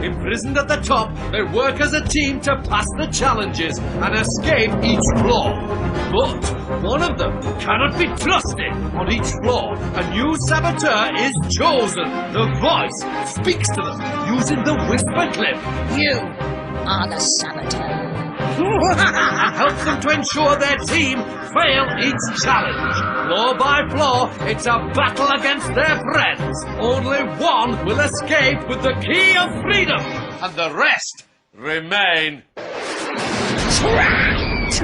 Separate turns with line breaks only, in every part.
Imprisoned at the top, they work as a team to pass the challenges and escape each floor. But one of them cannot be trusted. On each floor, a new saboteur is chosen. The voice speaks to them using the whisper clip.
You are the saboteur.
And helps them to ensure their team fail each challenge. Floor by floor, it's a battle against their friends. Only one will escape with the key of freedom, and the rest remain
Trapped!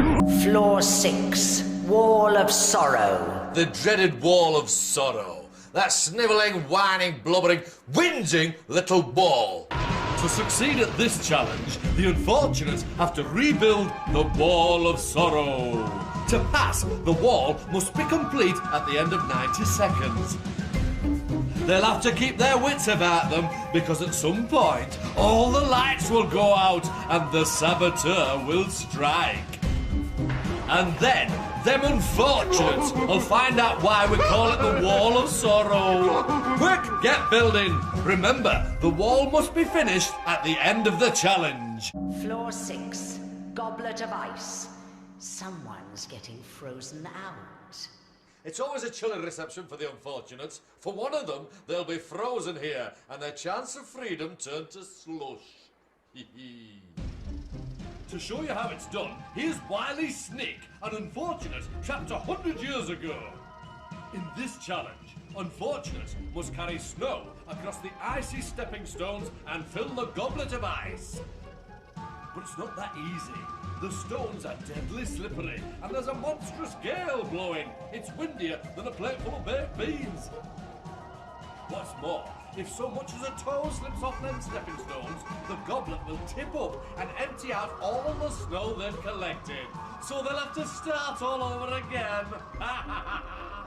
Floor 6, Wall of Sorrow.
The dreaded Wall of Sorrow. That snivelling, whining, blubbering, whinging little ball.
To succeed at this challenge, the unfortunates have to rebuild the Wall of Sorrow. To pass, the wall must be complete at the end of 90 seconds. They'll have to keep their wits about them, because at some point, all the lights will go out and the saboteur will strike. And then, them unfortunates will find out why we call it the Wall of Sorrow. Quick, get building. Remember, the wall must be finished at the end of the challenge.
Floor 6, Goblet of Ice. Someone's getting frozen out.
It's always a chilling reception for the unfortunates. For one of them, they'll be frozen here, and their chance of freedom turned to slush. To show you how it's done, here's Wily Snake, an unfortunate trapped 100 years ago. In this challenge, unfortunates must carry snow across the icy stepping stones and fill the Goblet of Ice. But it's not that easy. The stones are deadly slippery, and there's a monstrous gale blowing. It's windier than a plate full of baked beans. What's more, if so much as a toe slips off them stepping stones, the goblet will tip up and empty out all the snow they've collected. So they'll have to start all over again.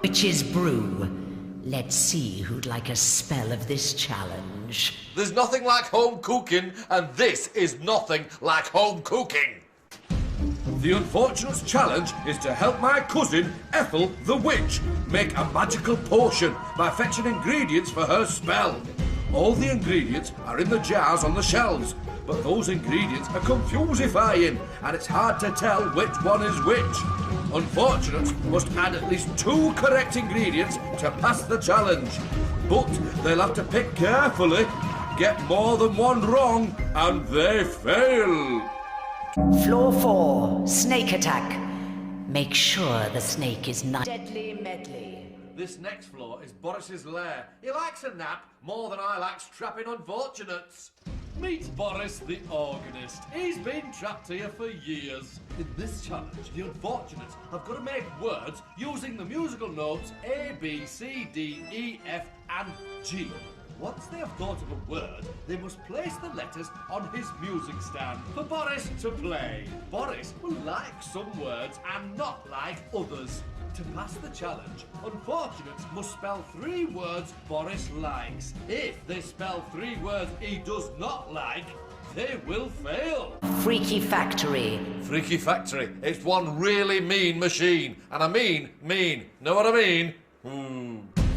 Which is Brew. Let's see who'd like a spell of this challenge.
There's nothing like home cooking, and this is nothing like home cooking.
The Unfortunates' challenge is to help my cousin, Ethel the Witch, make a magical potion by fetching ingredients for her spell. All the ingredients are in the jars on the shelves, but those ingredients are confusifying, and it's hard to tell which one is which. Unfortunates must add at least 2 correct ingredients to pass the challenge, but they'll have to pick carefully, get more than one wrong, and they fail.
Floor 4, Snake Attack. Make sure the snake is not deadly Medley.
This next floor is Boris's lair. He likes a nap more than I like trapping unfortunates.
Meet Boris the organist. He's been trapped here for years. In this challenge, the unfortunates have got to make words using the musical notes A, B, C, D, E, F and G. Once they have thought of a word, they must place the letters on his music stand for Boris to play. Boris will like some words and not like others. To pass the challenge, unfortunates must spell 3 words Boris likes. If they spell 3 words he does not like, they will fail.
Freaky Factory.
Freaky Factory. It's one really mean machine. And I mean mean. Know what I mean?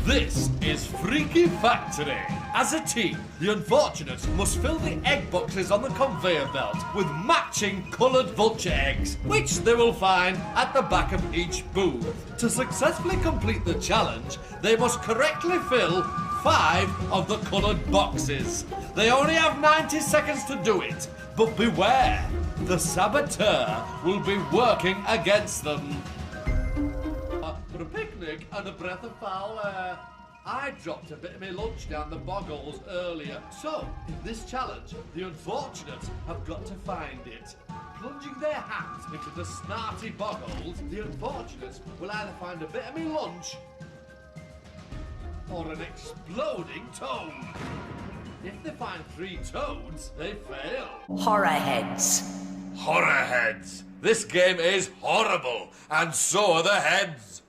This is Freaky Factory. As a team, the unfortunates must fill the egg boxes on the conveyor belt with matching coloured vulture eggs, which they will find at the back of each booth. To successfully complete the challenge, they must correctly fill 5 of the coloured boxes. They only have 90 seconds to do it, but beware, the saboteur will be working against them. For a picnic and a breath of foul air. I dropped a bit of my lunch down the boggles earlier. So, in this challenge, the unfortunates have got to find it. Plunging their hands into the snarty boggles, the unfortunates will either find a bit of me lunch or an exploding toad. If they find 3 toads, they fail.
Horror Heads.
Horror heads. This game is horrible, and so are the heads.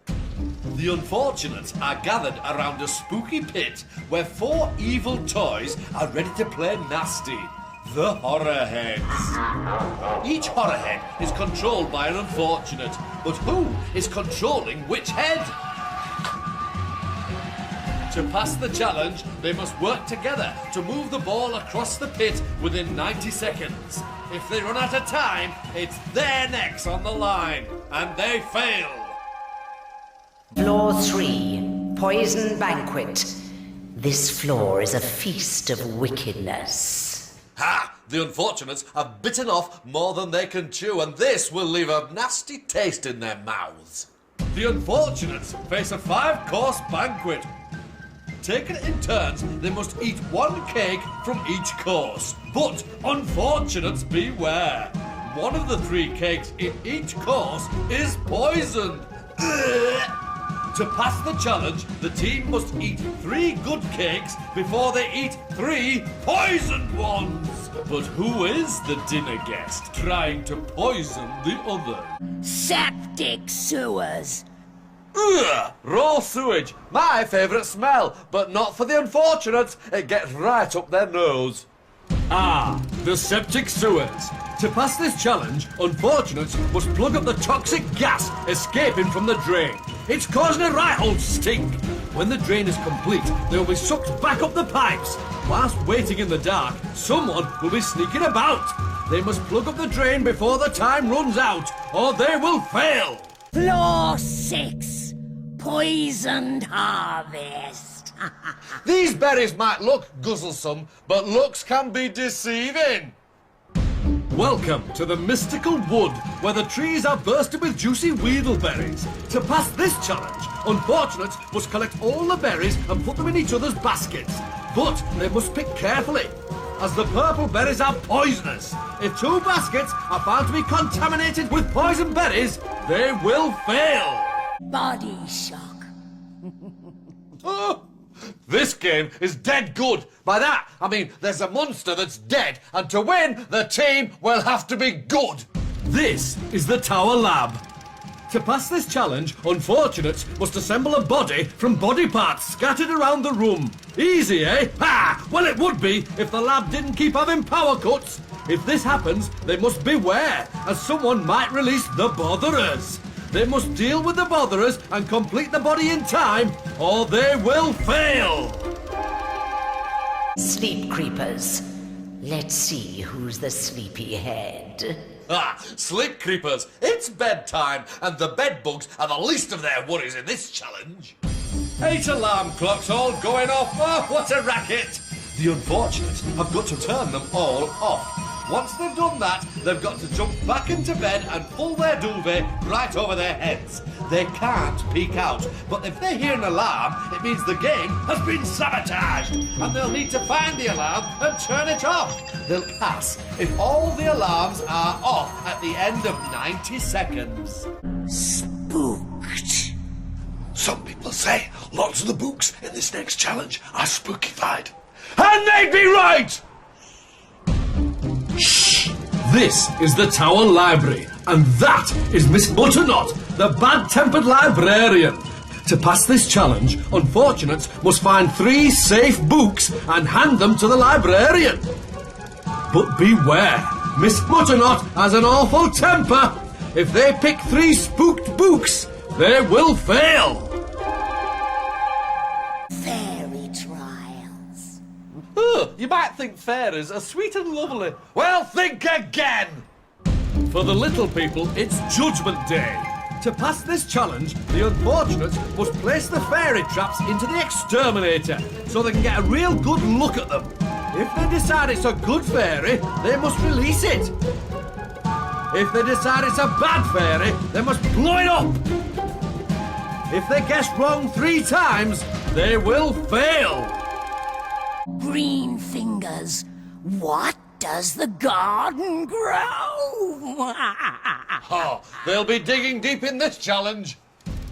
The unfortunates are gathered around a spooky pit where 4 evil toys are ready to play nasty. The Horror Heads. Each horror head is controlled by an unfortunate, but who is controlling which head? To pass the challenge, they must work together to move the ball across the pit within 90 seconds. If they run out of time, it's their necks on the line, and they fail.
Floor 3, Poison Banquet. This floor is a feast of wickedness.
Ha! The unfortunates have bitten off more than they can chew, and this will leave a nasty taste in their mouths. The unfortunates face a 5-course banquet. Taken in turns, they must eat 1 cake from each course. But unfortunates beware. One of the 3 cakes in each course is poisoned. To pass the challenge, the team must eat 3 good cakes before they eat 3 poisoned ones. But who is the dinner guest trying to poison the other?
Septic Sewers.
Ugh, raw sewage, my favourite smell, but not for the unfortunates. It gets right up their nose. Ah, the Septic Sewers. To pass this challenge, unfortunates must plug up the toxic gas escaping from the drain. It's causing a right old stink. When the drain is complete, they will be sucked back up the pipes. Whilst waiting in the dark, someone will be sneaking about. They must plug up the drain before the time runs out, or they will fail.
Floor 6, Poisoned Harvest.
These berries might look guzzlesome, but looks can be deceiving. Welcome to the mystical wood, where the trees are bursting with juicy wheedleberries. To pass this challenge, unfortunates must collect all the berries and put them in each other's baskets. But they must pick carefully, as the purple berries are poisonous. If 2 baskets are found to be contaminated with poison berries, they will fail.
Body shock.
Oh, this game is dead good. By that, I mean there's a monster that's dead, and to win, the team will have to be good. This is the Tower Lab. To pass this challenge, unfortunates must assemble a body from body parts scattered around the room. Easy, eh? Ha! Well, it would be if the lab didn't keep having power cuts. If this happens, they must beware, as someone might release the botherers. They must deal with the botherers and complete the body in time, or they will fail.
Sleep creepers. Let's see who's the sleepyhead.
Ah, sleep creepers, it's bedtime, and the bed bugs are the least of their worries in this challenge. 8 alarm clocks all going off. Oh, what a racket! The unfortunates have got to turn them all off. Once they've done that, they've got to jump back into bed and pull their duvet right over their heads. They can't peek out, but if they hear an alarm, it means the game has been sabotaged, and they'll need to find the alarm and turn it off. They'll pass if all the alarms are off at the end of 90 seconds.
Spooked.
Some people say lots of the books in this next challenge are spookified. And they'd be right!
Shh! This is the Tower Library, and that is Miss Mutternot, the bad-tempered librarian. To pass this challenge, unfortunates must find 3 safe books and hand them to the librarian. But beware, Miss Mutternot has an awful temper. If they pick 3 spooked books, they will fail.
Fairy trials.
Oh, you might think fairies are sweet and lovely. Well, think again! For the little people, it's Judgment Day. To pass this challenge, the unfortunates must place the fairy traps into the exterminator so they can get a real good look at them. If they decide it's a good fairy, they must release it. If they decide it's a bad fairy, they must blow it up. If they guess wrong 3 times, they will fail.
Green fingers. What does the garden grow?
Oh, they'll be digging deep in this challenge.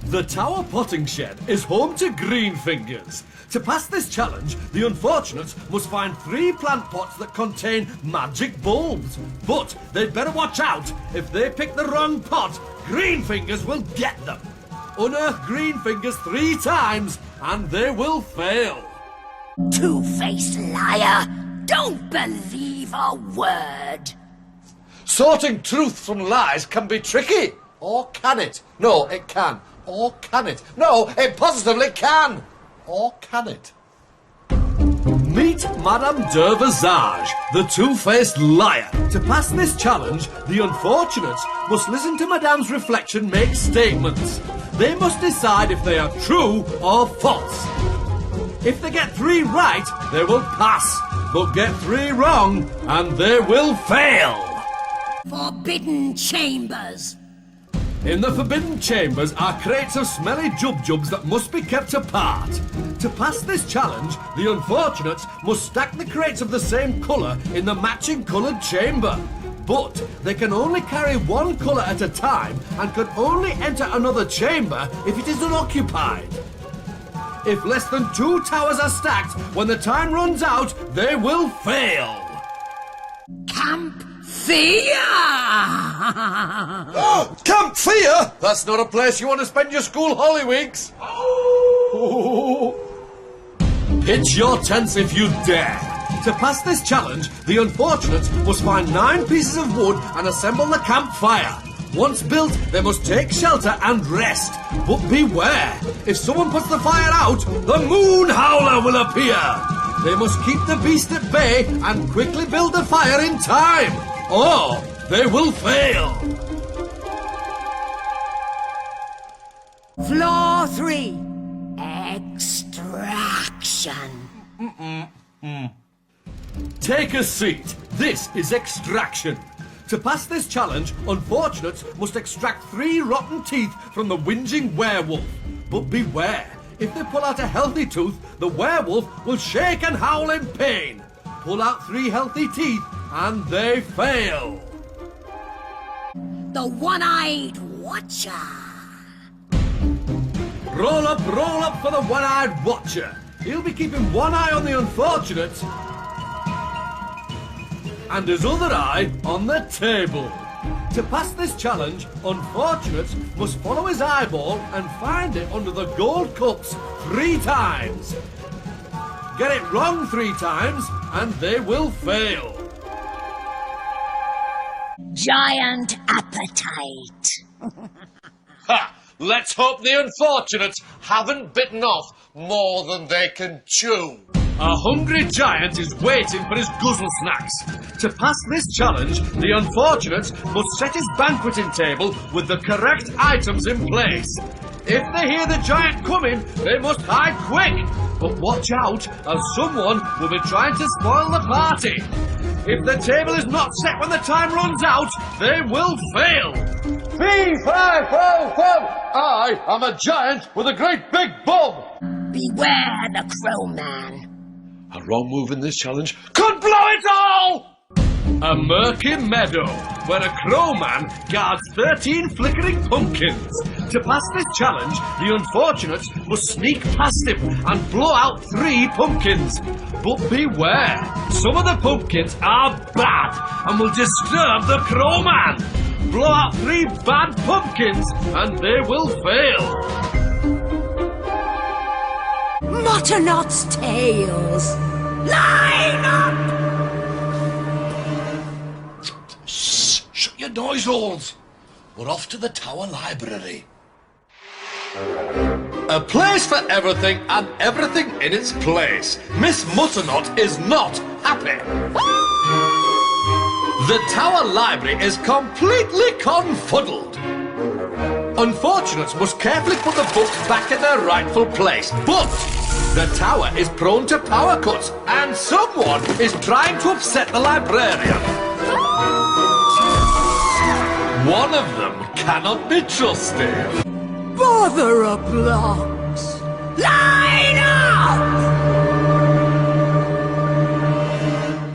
The Tower Potting Shed is home to green fingers. To pass this challenge, the unfortunates must find 3 plant pots that contain magic bulbs. But they'd better watch out. If they pick the wrong pot, green fingers will get them. Unearth green fingers 3 times, and they will fail.
Two-faced liar. Don't believe a word.
Sorting truth from lies can be tricky. Or can it? No, it can. Or can it? No, it positively can. Or can it? Meet Madame de Visage, the two-faced liar. To pass this challenge, the unfortunates must listen to Madame's reflection make statements. They must decide if they are true or false. If they get 3 right, they will pass, but get 3 wrong, and they will fail.
Forrbiden Chambers.
In the Forbidden Chambers are crates of smelly jub-jubs that must be kept apart. To pass this challenge, the unfortunates must stack the crates of the same colour in the matching coloured chamber. But they can only carry one colour at a time and can only enter another chamber if it is unoccupied. If less than 2 towers are stacked, when the time runs out, they will fail.
Camp Fear!
Camp Fear? That's not a place you want to spend your school holly weeks. Pitch your tents if you dare. To pass this challenge, the unfortunates must find 9 pieces of wood and assemble the campfire. Once built, they must take shelter and rest. But beware, if someone puts the fire out, the Moon Howler will appear. They must keep the beast at bay and quickly build the fire in time, or they will fail.
Floor 3. Extraction.
Take a seat. This is extraction. To pass this challenge, unfortunates must extract 3 rotten teeth from the whinging werewolf. But beware, if they pull out a healthy tooth, the werewolf will shake and howl in pain. Pull out 3 healthy teeth and they fail.
The One-Eyed Watcher.
Roll up for the One-Eyed Watcher. He'll be keeping one eye on the unfortunates and his other eye on the table. To pass this challenge, unfortunates must follow his eyeball and find it under the gold cups 3 times. Get it wrong 3 times and they will fail.
Giant Appetite.
Ha! Let's hope the unfortunates haven't bitten off more than they can chew.
A hungry giant is waiting for his guzzle snacks. To pass this challenge, the unfortunates must set his banqueting table with the correct items in place. If they hear the giant coming, they must hide quick. But watch out, as someone will be trying to spoil the party. If the table is not set when the time runs out, they will fail. Fee, fi, fo, fum! I am a giant with a great big bum.
Beware the Crowman.
A wrong move in this challenge could blow it all!
A murky meadow, where a crowman guards 13 flickering pumpkins. To pass this challenge, the unfortunates must sneak past him and blow out 3 pumpkins. But beware, some of the pumpkins are bad and will disturb the crowman. Blow out 3 bad pumpkins and they will fail.
Mutternot's Tales. Line up!
Shut your noise holes. We're off to the Tower Library. A place for everything and everything in its place. Miss Mutternot is not happy. The Tower Library is completely confuddled. Unfortunates must carefully put the books back in their rightful place, but the tower is prone to power cuts and someone is trying to upset the librarian. One of them cannot be trusted.
Bother a blocks. Line up!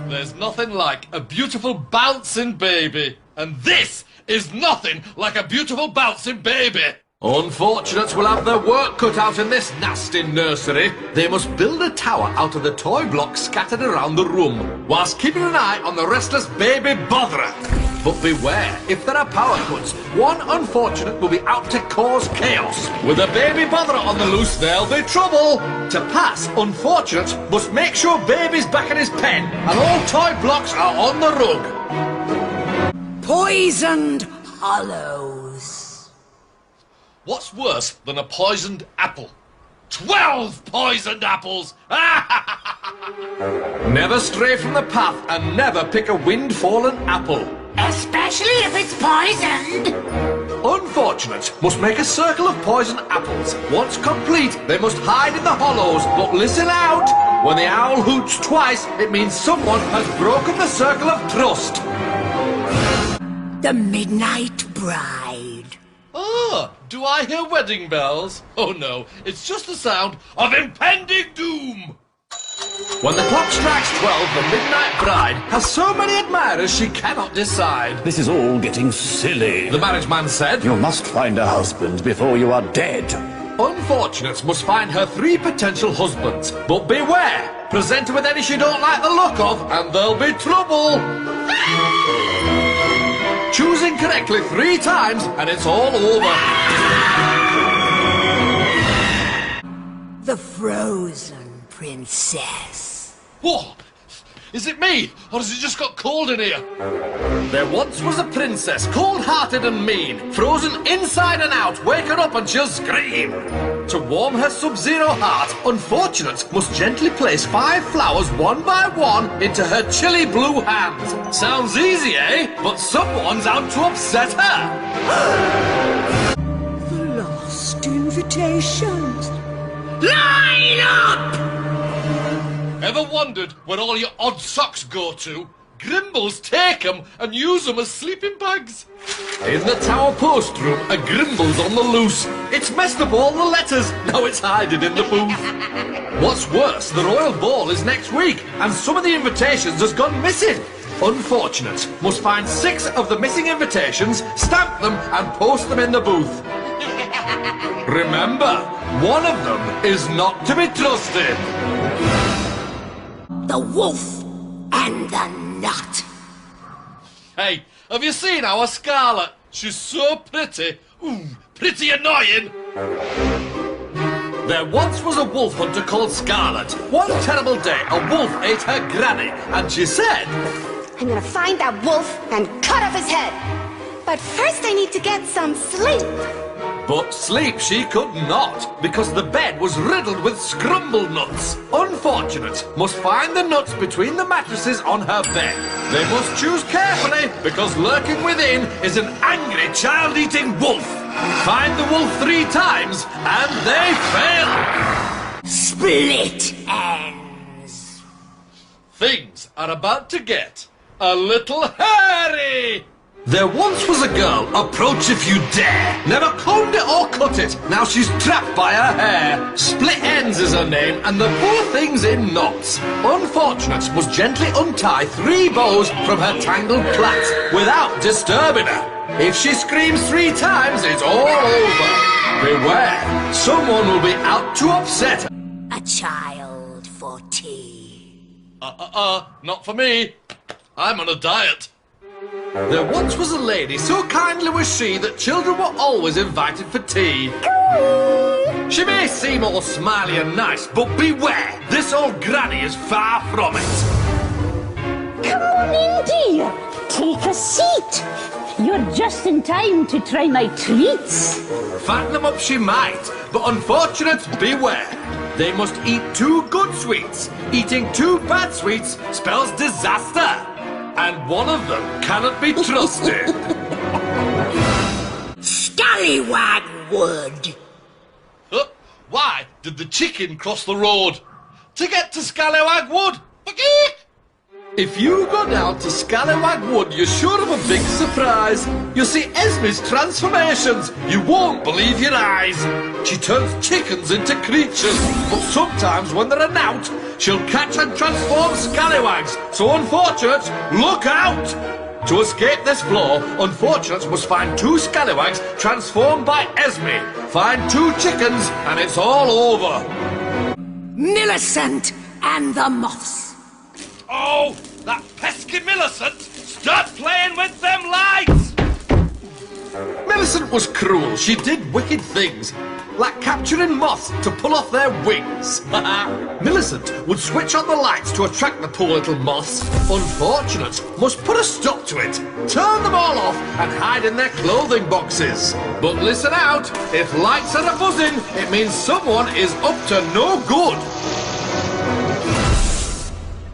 There's nothing like a beautiful bouncing baby, and this is nothing like a beautiful bouncing baby. Unfortunates will have their work cut out in this nasty nursery. They must build a tower out of the toy blocks scattered around the room, whilst keeping an eye on the restless baby botherer. But beware, if there are power cuts, one unfortunate will be out to cause chaos. With a baby botherer on the loose, there'll be trouble. To pass, unfortunates must make sure baby's back in his pen and all toy blocks are on the rug.
Poisoned Hollows.
What's worse than a poisoned apple? 12 poisoned apples! Never stray from the path and never pick a wind-fallen apple.
Especially if it's poisoned.
Unfortunates must make a circle of poisoned apples. Once complete, they must hide in the hollows, but listen out! When the owl hoots twice, it means someone has broken the circle of trust.
The Midnight Bride.
Ah, do I hear wedding bells? Oh no, it's just the sound of impending doom! When the clock strikes 12, the Midnight Bride has so many admirers she cannot decide.
This is all getting silly.
The marriage man said,
You must find a husband before you are dead.
Unfortunates must find her 3 potential husbands. But beware! Present her with any she don't like the look of, and there'll be trouble! Choosing correctly 3 times, and it's all over.
The Frozen Princess.
Whoa! Is it me, or has it just got cold in here? There once was a princess, cold-hearted and mean, frozen inside and out. Wake her up and she'll scream. To warm her sub-zero heart, unfortunates must gently place 5 flowers one by one into her chilly blue hands. Sounds easy, eh? But someone's out to upset her.
The Lost Invitations. Line up!
Ever wondered where all your odd socks go to? Grimbles take 'em and use 'em as sleeping bags. In the tower post room, a Grimble's on the loose. It's messed up all the letters, now it's hiding in the booth. What's worse, the royal ball is next week, and some of the invitations has gone missing. Unfortunates must find 6 of the missing invitations, stamp them, and post them in the booth. Remember, one of them is not to be trusted.
The Wolf and the Nut.
Hey, have you seen our Scarlet? She's so pretty. Ooh, pretty annoying. There once was a wolf hunter called Scarlet. One terrible day, a wolf ate her granny, and she said,
I'm gonna find that wolf and cut off his head. But first I need to get some sleep.
But sleep she could not, because the bed was riddled with scrumble nuts. Unfortunates must find the nuts between the mattresses on her bed. They must choose carefully, because lurking within is an angry child-eating wolf. Find the wolf 3 times, and they fail.
Split ends.
Things are about to get a little hairy. There once was a girl, approach if you dare. Never combed it or cut it, now she's trapped by her hair. Split Ends is her name, and the poor thing's in knots. Unfortunates must gently untie 3 bows from her tangled plait without disturbing her. If she screams 3 times, it's all over. Beware, someone will be out to upset her.
A child for tea.
Not for me. I'm on a diet. There once was a lady, so kindly was she that children were always invited for tea. She may seem all smiley and nice, but beware, this old granny is far from it.
Come on in, dear. Take a seat. You're just in time to try my treats.
Fatten them up she might, but unfortunate beware. They must eat 2 good sweets. Eating 2 bad sweets spells disaster. And one of them cannot be trusted.
Scallywag Wood.
Why did the chicken cross the road? To get to Scallywag Wood. If you go down to Scallywag Wood, you're sure of a big surprise. You'll see Esme's transformations. You won't believe your eyes. She turns chickens into creatures, but sometimes when they're out, she'll catch and transform scallywags. So unfortunates, look out! To escape this flaw, unfortunates must find 2 scallywags transformed by Esme. Find 2 chickens, and it's all over.
Millicent and the Moths.
Oh, that pesky Millicent! Stop playing with them lights! Millicent was cruel. She did wicked things, like capturing moths to pull off their wings. Millicent would switch on the lights to attract the poor little moths. Unfortunate must put a stop to it, turn them all off and hide in their clothing boxes. But listen out, if lights are a buzzing, it means someone is up to no good.